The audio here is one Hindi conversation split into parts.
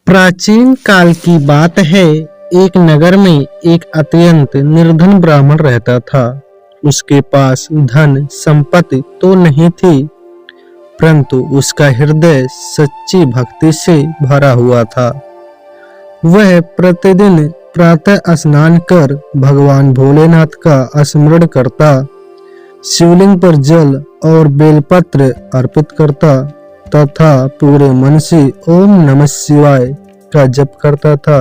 प्राचीन काल की बात है। एक नगर में एक अत्यंत निर्धन ब्राह्मण रहता था। उसके पास धन संपत्ति तो नहीं थी, परंतु उसका हृदय सच्ची भक्ति से भरा हुआ था। वह प्रतिदिन प्रातः स्नान कर भगवान भोलेनाथ का स्मरण करता, शिवलिंग पर जल और बेलपत्र अर्पित करता तथा पूरे मन से ओम नमः शिवाय का जप करता था।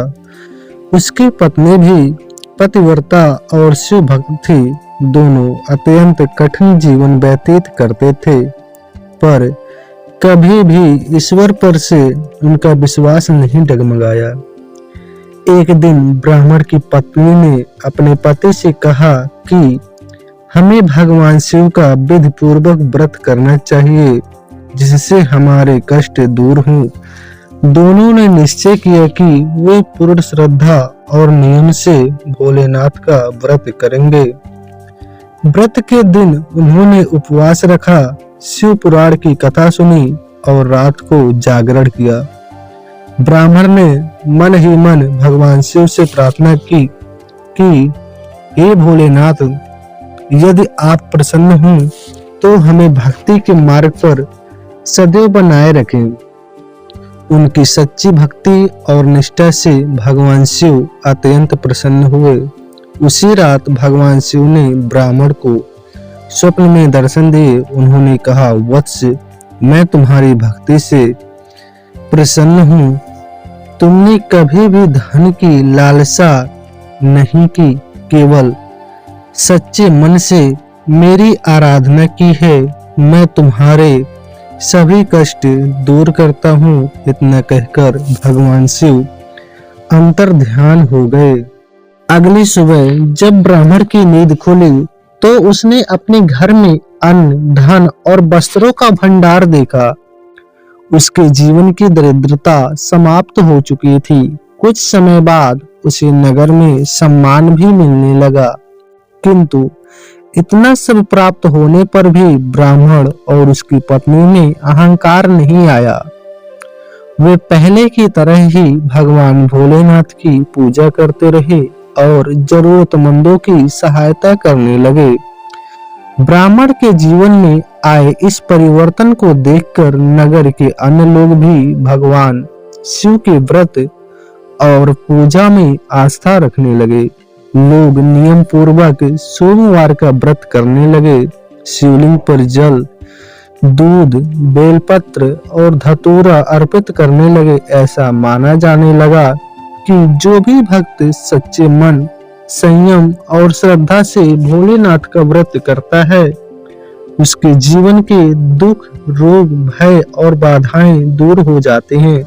उसकी पत्नी भी पतिव्रता और शिव भक्त थी। दोनों अत्यंत कठिन जीवन व्यतीत करते थे, पर कभी भी ईश्वर पर से उनका विश्वास नहीं डगमगाया। एक दिन ब्राह्मण की पत्नी ने अपने पति से कहा कि हमें भगवान शिव का विधि पूर्वक व्रत करना चाहिए, जिससे हमारे कष्ट दूर हों। दोनों ने निश्चय किया कि वे पूर्ण श्रद्धा और नियम से भोलेनाथ का व्रत करेंगे। व्रत के दिन उन्होंने उपवास रखा, शिव पुराण की कथा सुनी और रात को जागरण किया। ब्राह्मण ने मन ही मन भगवान शिव से प्रार्थना की कि हे भोलेनाथ, यदि आप प्रसन्न हों तो हमें भक्ति के मार्ग पर सदैव बनाए रखें। उनकी सच्ची भक्ति और निष्ठा से भगवान शिव अत्यंत प्रसन्न हुए। उसी रात भगवान शिव ने ब्राह्मण को स्वप्न में दर्शन दिए। उन्होंने कहा, वत्स, मैं तुम्हारी भक्ति से प्रसन्न हूँ। तुमने कभी भी धन की लालसा नहीं की, केवल सच्चे मन से मेरी आराधना की है। मैं तुम्हारे सभी कष्ट दूर करता हूँ। इतना कहकर भगवान शिव अंतर ध्यान हो गए। अगली सुबह जब ब्राह्मण की नींद खुली तो उसने अपने घर में अन्न, धन और वस्त्रों का भंडार देखा। उसके जीवन की दरिद्रता समाप्त हो चुकी थी। कुछ समय बाद उसे नगर में सम्मान भी मिलने लगा, किंतु इतना सब प्राप्त होने पर भी ब्राह्मण और उसकी पत्नी में अहंकार नहीं आया। वे पहले की तरह ही भगवान भोलेनाथ की पूजा करते रहे और जरूरतमंदों की सहायता करने लगे। ब्राह्मण के जीवन में आए इस परिवर्तन को देखकर नगर के अन्य लोग भी भगवान शिव के व्रत और पूजा में आस्था रखने लगे। लोग नियम पूर्वक सोमवार का व्रत करने लगे, शिवलिंग पर जल, दूध, बेलपत्र और धतूरा अर्पित करने लगे। ऐसा माना जाने लगा कि जो भी भक्त सच्चे मन, संयम और श्रद्धा से भोलेनाथ का व्रत करता है, उसके जीवन के दुख, रोग, भय और बाधाएं दूर हो जाते हैं।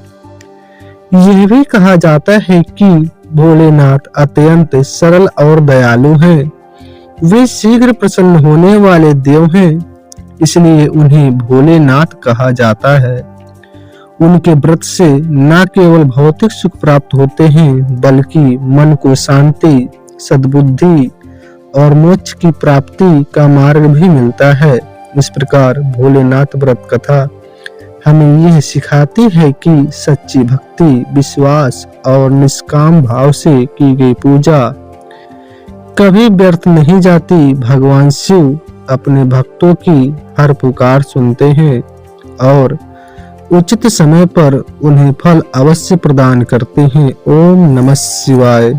यह भी कहा जाता है कि भोलेनाथ अत्यंत सरल और दयालु हैं। वे शीघ्र प्रसन्न होने वाले देव हैं, इसलिए उन्हें भोलेनाथ कहा जाता है। उनके व्रत से न केवल भौतिक सुख प्राप्त होते हैं, बल्कि मन को शांति, सद्बुद्धि और मोक्ष की प्राप्ति का मार्ग भी मिलता है। इस प्रकार भोलेनाथ व्रत कथा हमें यह सिखाती है कि सच्ची भक्ति, विश्वास और निष्काम भाव से की गई पूजा कभी व्यर्थ नहीं जाती। भगवान शिव अपने भक्तों की हर पुकार सुनते हैं और उचित समय पर उन्हें फल अवश्य प्रदान करते हैं। ओम नमः शिवाय।